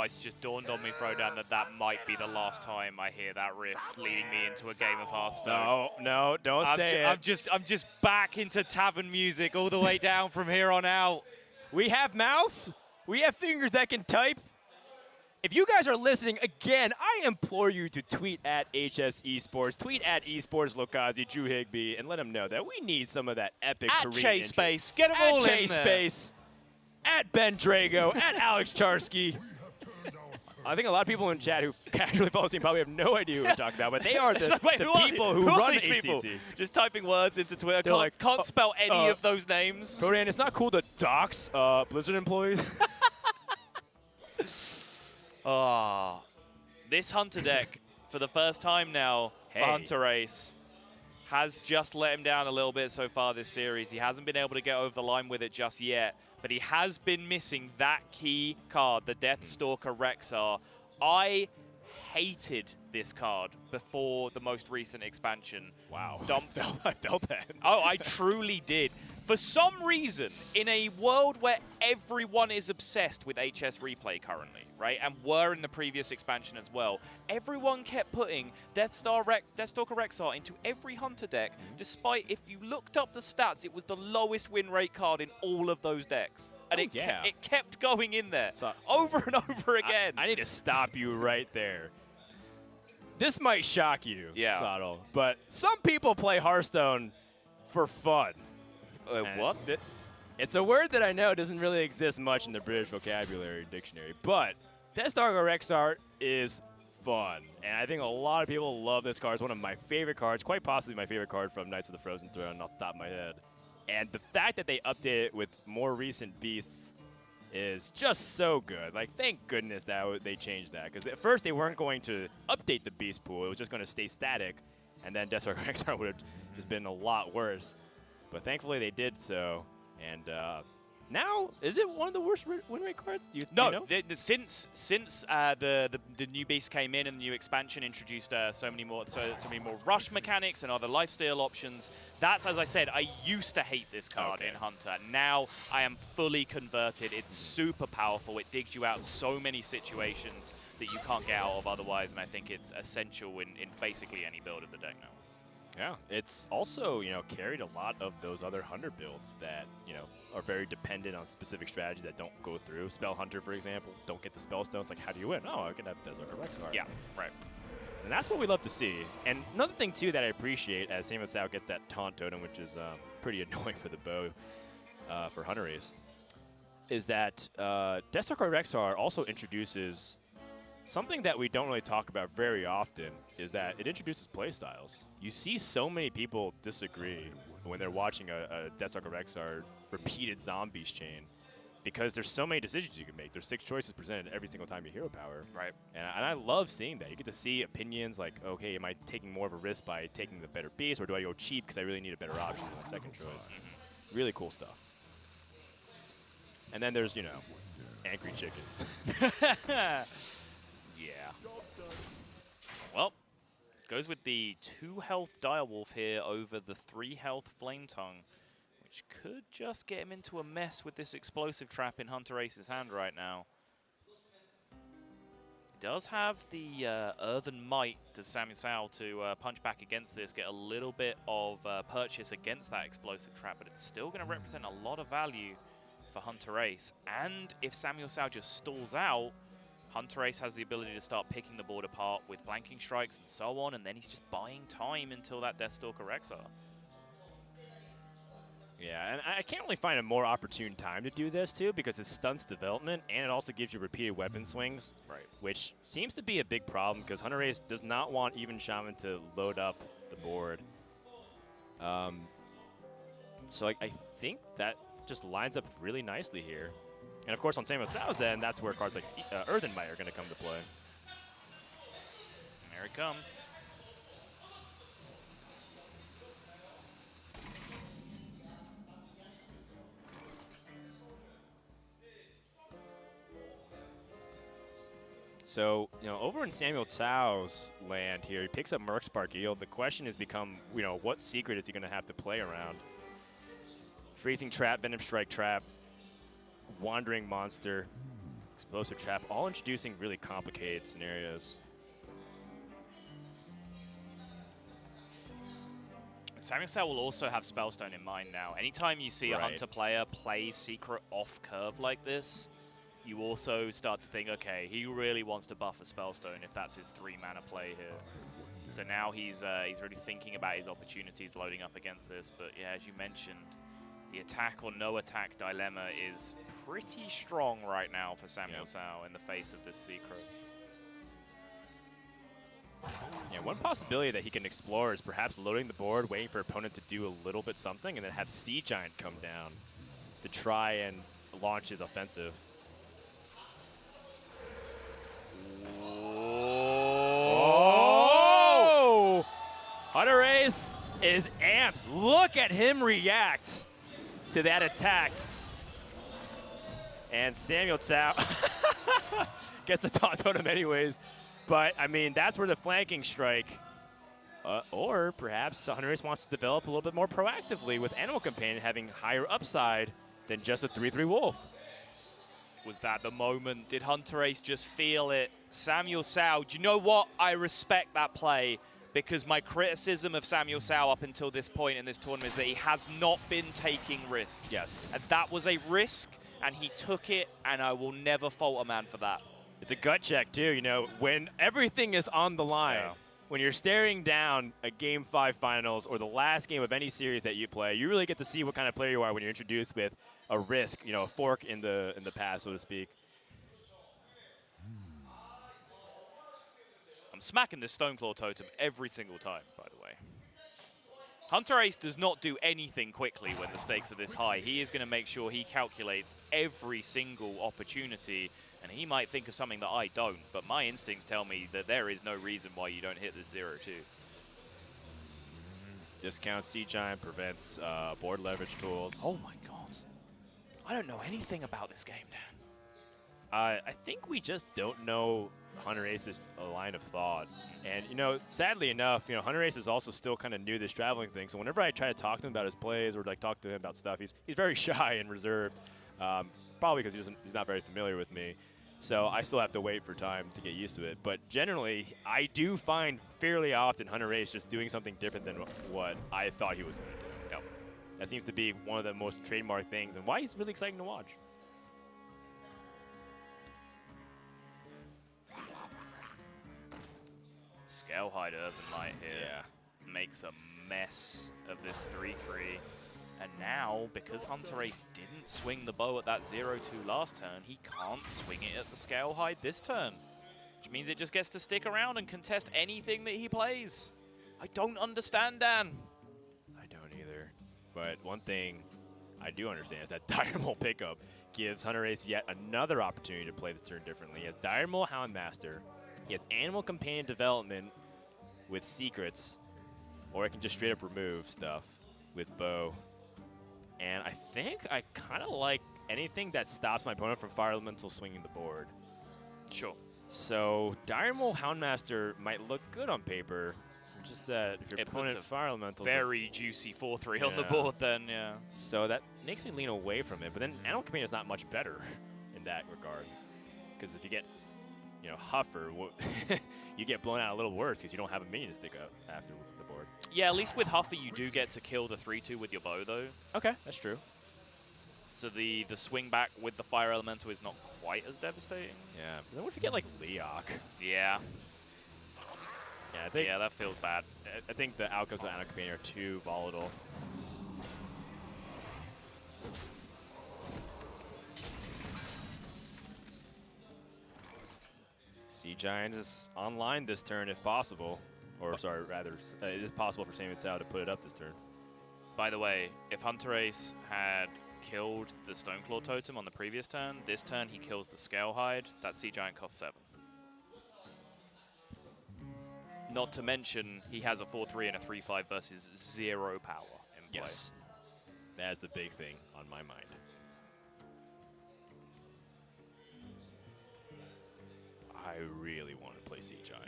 Oh, it's just dawned on me, Frodan, that might be the last time I hear that riff leading me into a game of Hearthstone. No, don't say it. I'm just back into tavern music all the way down from here on out. We have mouths. We have fingers that can type. If you guys are listening, again, I implore you to tweet at HS Esports, tweet at Esports Lokazi, Drew Higby, and let them know that we need some of that epic at Korean Chase intro. Space, get them all in there. At Chase Space, at Ben Drago, at Alex Charsky. I think a lot of people in chat who casually follow the team probably have no idea who we're talking about, but they are the, like, the people who run HCT. People? Just typing words into Twitter, can't spell any of those names. Frodan, it's not cool to dox Blizzard employees. This Hunter deck, for the first time now for HunterAce, has just let him down a little bit so far this series. He hasn't been able to get over the line with it just yet, but he has been missing that key card, the Deathstalker Rexar. I hated this card before the most recent expansion. Wow, I felt that. Oh, I truly did. For some reason, in a world where everyone is obsessed with HS Replay currently, right, and were in the previous expansion as well, everyone kept putting Deathstalker Rexar into every Hunter deck, despite, if you looked up the stats, it was the lowest win rate card in all of those decks. And it kept going in there, over and over again. I need to stop you right there. This might shock you, Saddle, but some people play Hearthstone for fun. What? It's a word that I know doesn't really exist much in the British vocabulary dictionary, but Deathstalker Rexar is fun, and I think a lot of people love this card. It's one of my favorite cards, quite possibly my favorite card from Knights of the Frozen Throne off the top of my head. And the fact that they update it with more recent beasts is just so good. Like, thank goodness that they changed that, because at first they weren't going to update the beast pool. It was just going to stay static, and then Deathstalker Rexar would have just been a lot worse. But thankfully they did so, and now, is it one of the worst win rate cards? Do you know? Since the new beast came in and the new expansion introduced so many more rush mechanics and other lifesteal options. That's, as I said, I used to hate this card in Hunter. Now I am fully converted. It's super powerful. It digs you out of so many situations that you can't get out of otherwise, and I think it's essential in basically any build of the deck now. Yeah, it's also, carried a lot of those other Hunter builds that, are very dependent on specific strategies that don't go through. Spell Hunter, for example, don't get the spell stones. Like, how do you win? Oh, I can have Deathstalker Rexar. Yeah, right. And that's what we love to see. And another thing, too, that I appreciate as SamuelTsao gets that taunt totem, which is pretty annoying for the bow for HunterAce, is that Deathstalker Rexar also introduces something that we don't really talk about very often, is that it introduces playstyles. You see so many people disagree when they're watching a Deathstalker Rexar repeated zombies chain, because there's so many decisions you can make. There's 6 choices presented every single time you hero power. Right. And I love seeing that. You get to see opinions like, okay, am I taking more of a risk by taking the better beast, or do I go cheap because I really need a better option as my second choice? Really cool stuff. And then there's, angry chickens. Yeah. Well, goes with the 2 health Direwolf here over the 3 health Flame Tongue, which could just get him into a mess with this explosive trap in HunterAce's hand right now. Does have the Earthen Might to SamuelTsao to punch back against this, get a little bit of purchase against that explosive trap, but it's still going to represent a lot of value for HunterAce. And if SamuelTsao just stalls out, HunterAce has the ability to start picking the board apart with flanking strikes and so on, and then he's just buying time until that Deathstalker Rexar. Yeah, and I can't really find a more opportune time to do this, too, because it stunts development, and it also gives you repeated weapon swings, which seems to be a big problem, because HunterAce does not want even Shaman to load up the board. So I think that just lines up really nicely here. And, of course, on SamuelTsao's end, that's where cards like Earthen Might are going to come to play. There it comes. So, over in SamuelTsao's land here, he picks up Mercspark Eel. The question has become, what secret is he going to have to play around? Freezing Trap, Venom Strike Trap, Wandering Monster, Explosive Trap, all introducing really complicated scenarios. SamuelTsao will also have Spellstone in mind now. Anytime you see a Hunter player play Secret off curve like this, you also start to think, okay, he really wants to buff a Spellstone if that's his 3-mana play here. So now he's really thinking about his opportunities loading up against this. But yeah, as you mentioned, the attack or no attack dilemma is pretty strong right now for SamuelTsao in the face of this Secret. Yeah, one possibility that he can explore is perhaps loading the board, waiting for opponent to do a little bit something, and then have Sea Giant come down to try and launch his offensive. Oh! HunterAce is amped. Look at him react to that attack. And SamuelTsao gets the taunt totem anyways. But, I mean, that's where the flanking strike, or perhaps HunterAce wants to develop a little bit more proactively with Animal Companion having higher upside than just a 3/3 Wolf. Was that the moment? Did HunterAce just feel it? SamuelTsao, do you know what? I respect that play, because my criticism of SamuelTsao up until this point in this tournament is that he has not been taking risks. Yes. And that was a risk, and he took it, and I will never fault a man for that. It's a gut check, too. You know, when everything is on the line, when you're staring down a Game 5 finals or the last game of any series that you play, you really get to see what kind of player you are when you're introduced with a risk, you know, a fork in the path, so to speak. I'm smacking this Stoneclaw totem every single time, by the way. HunterAce does not do anything quickly when the stakes are this high. He is going to make sure he calculates every single opportunity, and he might think of something that I don't, but my instincts tell me that there is no reason why you don't hit this 0-2. Discount Sea Giant prevents board leverage tools. Oh my god. I don't know anything about this game, Dan. I think we just don't know HunterAce's line of thought. And, you know, sadly enough, you know, HunterAce is also still kind of new to this traveling thing. So whenever I try to talk to him about his plays or, like, talk to him about stuff, he's very shy and reserved, probably because he's not very familiar with me. So I still have to wait for time to get used to it. But generally, I do find fairly often HunterAce just doing something different than what I thought he was going to do. Yep. That seems to be one of the most trademark things and why he's really exciting to watch. Scalehide Urban Light here makes a mess of this 3-3. And now, because HunterAce didn't swing the bow at that 0-2 last turn, he can't swing it at the Scalehide this turn. Which means it just gets to stick around and contest anything that he plays. I don't understand, Dan. I don't either. But one thing I do understand is that Dire Maul pickup gives HunterAce yet another opportunity to play this turn differently. He has Dire Maul Houndmaster. He has Animal Companion development with secrets, or it can just straight up remove stuff with bow. And I think I kind of like anything that stops my opponent from Fire Elemental swinging the board. Sure. So Dire Maul Houndmaster might look good on paper, just that if your opponent Fire Elemental, very juicy 4-3 on the board, then So that makes me lean away from it. But then Animal Companion is not much better in that regard, because if you get, you know, Huffer, you get blown out a little worse because you don't have a minion to stick up after the board. Yeah, at least with Huffer you do get to kill the 3-2 with your bow, though. Okay, that's true. So the swing back with the Fire Elemental is not quite as devastating. Yeah, but then what if you get, like, Leok? Yeah. Yeah, I think, that feels bad. I think the outcomes of Animal Companion are too volatile. Sea Giant is online this turn if possible. Or, sorry, rather, it is possible for SamuelTsao to put it up this turn. By the way, if HunterAce had killed the Stoneclaw totem on the previous turn, this turn he kills the Scalehide, that Sea Giant costs 7. Not to mention, he has a 4-3 and a 3-5 versus 0 power in play. Yes. That's the big thing on my mind. I really want to play Sea Giant.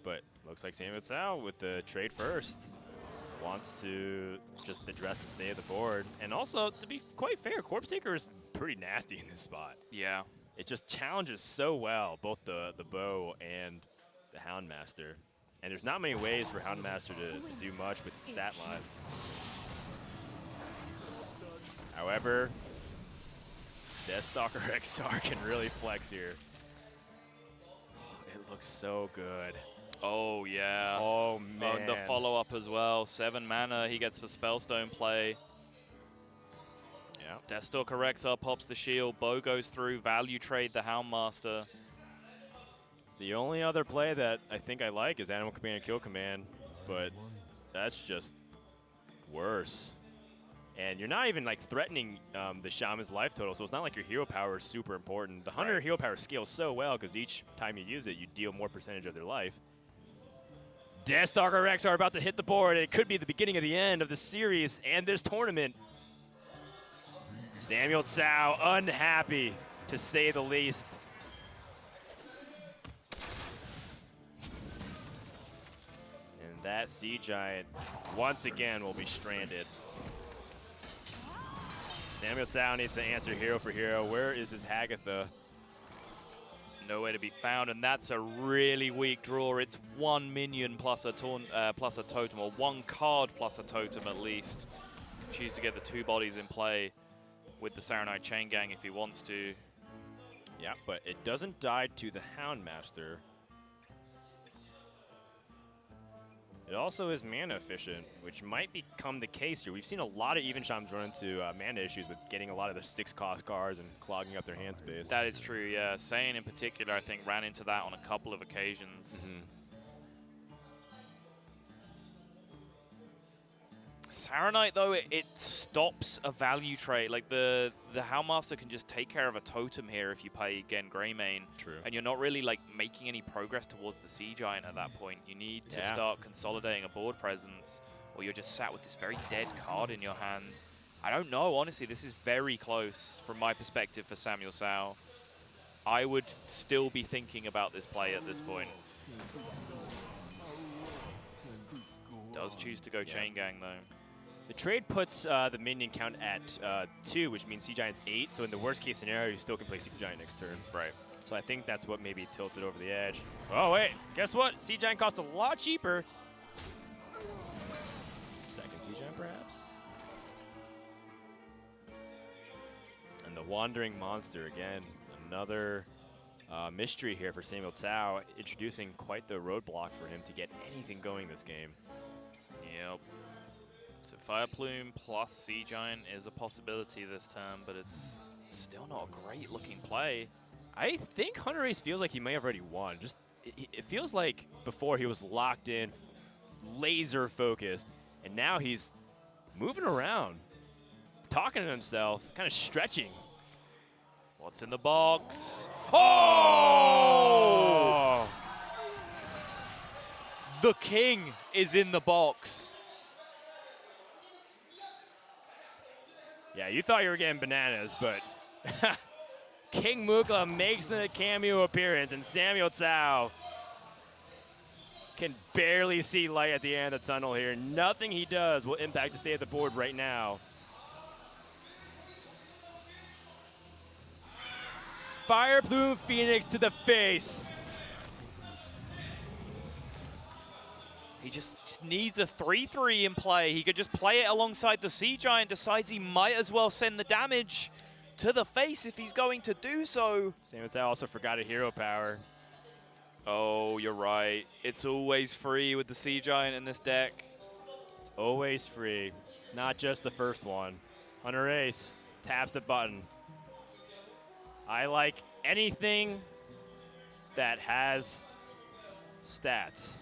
But looks like SamuelTsao with the trade first wants to just address the state of the board. And also, to be quite fair, Corpse Taker is pretty nasty in this spot. Yeah. it just challenges so well, both the bow and the Houndmaster. And there's not many ways for Houndmaster to do much with the stat line. However, Deathstalker XR can really flex here. It looks so good. Oh, yeah. Oh, man. The follow-up as well. 7 mana, he gets the Spellstone play. Yeah. Deathstalker XR pops the shield, bow goes through, value trade the Houndmaster. The only other play that I think I like is Animal Command Kill Command, but that's just worse. And you're not even like threatening the Shaman's life total, so it's not like your hero power is super important. The Hunter hero power scales so well because each time you use it, you deal more percentage of their life. Deathstalker Rex are about to hit the board. It could be the beginning of the end of the series and this tournament. SamuelTsao unhappy, to say the least. And that Sea Giant once again will be stranded. SamuelTsao needs to answer hero for hero. Where is his Hagatha? Nowhere to be found, and that's a really weak draw. It's 1 minion plus a totem, or 1 card plus a totem at least. Choose to get the 2 bodies in play with the Saranite Chain Gang if he wants to. Yeah, but it doesn't die to the Houndmaster. It also is mana efficient, which might become the case here. We've seen a lot of Even Shamans run into mana issues with getting a lot of the 6-cost cards and clogging up their hand space. That is true, yeah. Saiyan in particular, I think, ran into that on a couple of occasions. Saranite, though, it stops a value trade. Like, the Houndmaster can just take care of a totem here if you play, again, Greymane. True. And you're not really, like, making any progress towards the Sea Giant at that point. You need to start consolidating a board presence, or you're just sat with this very dead card in your hand. I don't know, honestly. This is very close from my perspective for SamuelTsao. I would still be thinking about this play at this point. Does choose to go Chain Gang, though. The trade puts the minion count at 2, which means Sea Giant's 8. So in the worst case scenario, you still can play Sea Giant next turn. Right. So I think that's what maybe tilts it over the edge. Oh, wait. Guess what? Sea Giant costs a lot cheaper. Second Sea Giant, perhaps? And the Wandering Monster, again. Another mystery here for SamuelTsao, introducing quite the roadblock for him to get anything going this game. Yep. So Fire Plume plus Sea Giant is a possibility this turn, but it's still not a great looking play. I think HunterAce feels like he may have already won. Just it feels like before he was locked in, laser focused, and now he's moving around, talking to himself, kind of stretching. What's in the box? Oh! The king is in the box. Yeah, you thought you were getting bananas, but King Mukla makes a cameo appearance, and SamuelTsao can barely see light at the end of the tunnel here. Nothing he does will impact the state of the board right now. Fire Plume Phoenix to the face. He just needs a 3-3 in play. He could just play it alongside the Sea Giant, decides he might as well send the damage to the face if he's going to do so. SamuelTsao also forgot a hero power. Oh, you're right. It's always free with the Sea Giant in this deck. It's always free, not just the first one. HunterAce taps the button. I like anything that has stats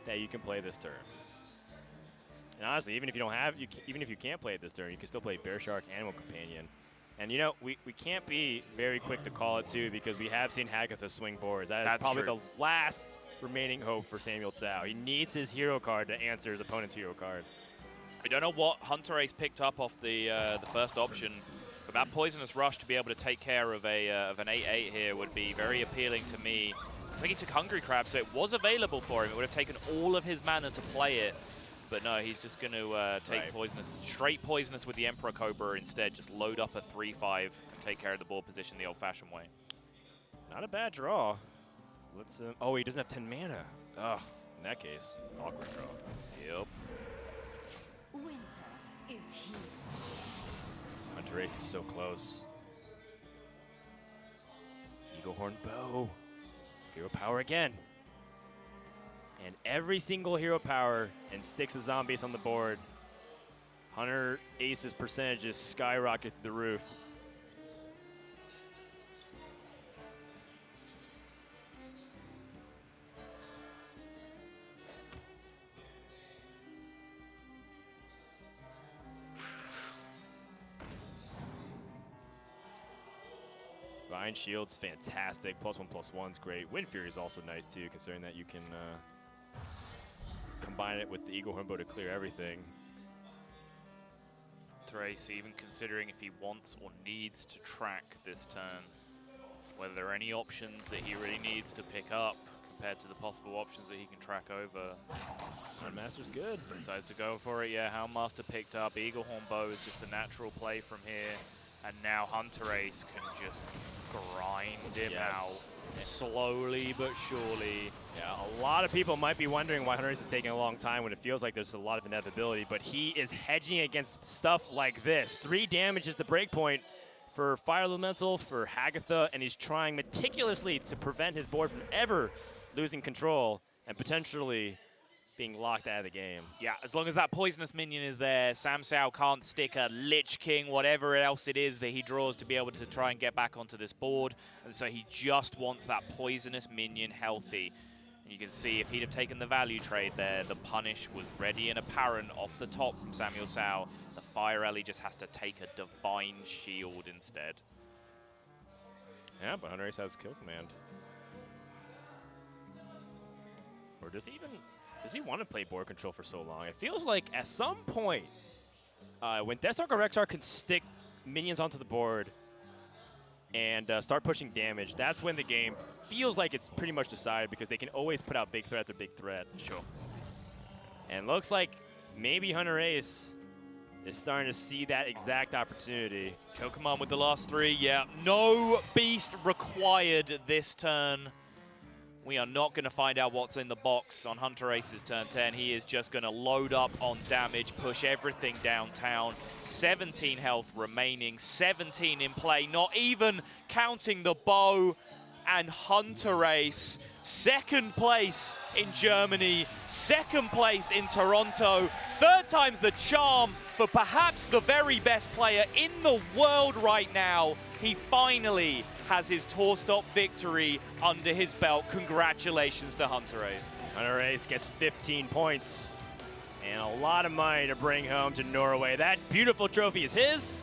that you can play this turn. And honestly, even if you don't have, even if you can't play it this turn, you can still play Bear Shark, Animal Companion. And you know, we can't be very quick to call it too, because we have seen Hagatha swing boards. That's probably true. the last remaining hope for SamuelTsao. He needs his hero card to answer his opponent's hero card. I don't know what HunterAce picked up off the first option, but that Poisonous Rush to be able to take care of an 8/8 here would be very appealing to me. It's like he took Hungry Crab, so it was available for him. It would have taken all of his mana to play it. But no, he's just going to take poisonous, straight poisonous with the Emperor Cobra instead. Just load up a 3-5 and take care of the board position the old-fashioned way. Not a bad draw. Let's. Oh, he doesn't have 10 mana. Ugh. In that case, awkward draw. Yep. Winter is here. HunterAce is so close. Eagle Horn Bow. Hero power again. And every single hero power and sticks of zombies on the board. HunterAce's percentages skyrocket through the roof. Vine Shield's fantastic. +1/+1's great. Wind Fury is also nice too, considering that you can combine it with the Eagle Horn Bow to clear everything. Trace even considering if he wants or needs to track this turn, whether there are any options that he really needs to pick up compared to the possible options that he can track over. Houndmaster's good. Decides to go for it. Yeah, Houndmaster picked up. Eagle Horn Bow is just a natural play from here. And now HunterAce can just grind him out slowly but surely. Yeah, a lot of people might be wondering why HunterAce is taking a long time when it feels like there's a lot of inevitability, but he is hedging against stuff like this. 3 damage is the breakpoint for Fire Elemental, for Hagatha, and he's trying meticulously to prevent his board from ever losing control and potentially being locked out of the game. Yeah, as long as that poisonous minion is there, SamuelTsao can't stick a Lich King, whatever else it is that he draws to be able to try and get back onto this board. And so he just wants that poisonous minion healthy. And you can see if he'd have taken the value trade there, the punish was ready and apparent off the top from SamuelTsao. The Fire Ellie just has to take a Divine Shield instead. Yeah, but HunterAce has kill command. Or does he want to play board control for so long? It feels like at some point, when Deathstalker Rexar can stick minions onto the board and start pushing damage, that's when the game feels like it's pretty much decided, because they can always put out big threat after big threat. Sure. And looks like maybe HunterAce is starting to see that exact opportunity. Kill command with the last 3, yeah. No beast required this turn. We are not going to find out what's in the box on HunterAce's turn 10. He is just going to load up on damage, push everything downtown. 17 health remaining, 17 in play, not even counting the bow. And HunterAce, 2nd place in Germany, 2nd place in Toronto. 3rd time's the charm for perhaps the very best player in the world right now. He finally has his tour stop victory under his belt. Congratulations to HunterAce. HunterAce gets 15 points and a lot of money to bring home to Norway. That beautiful trophy is his.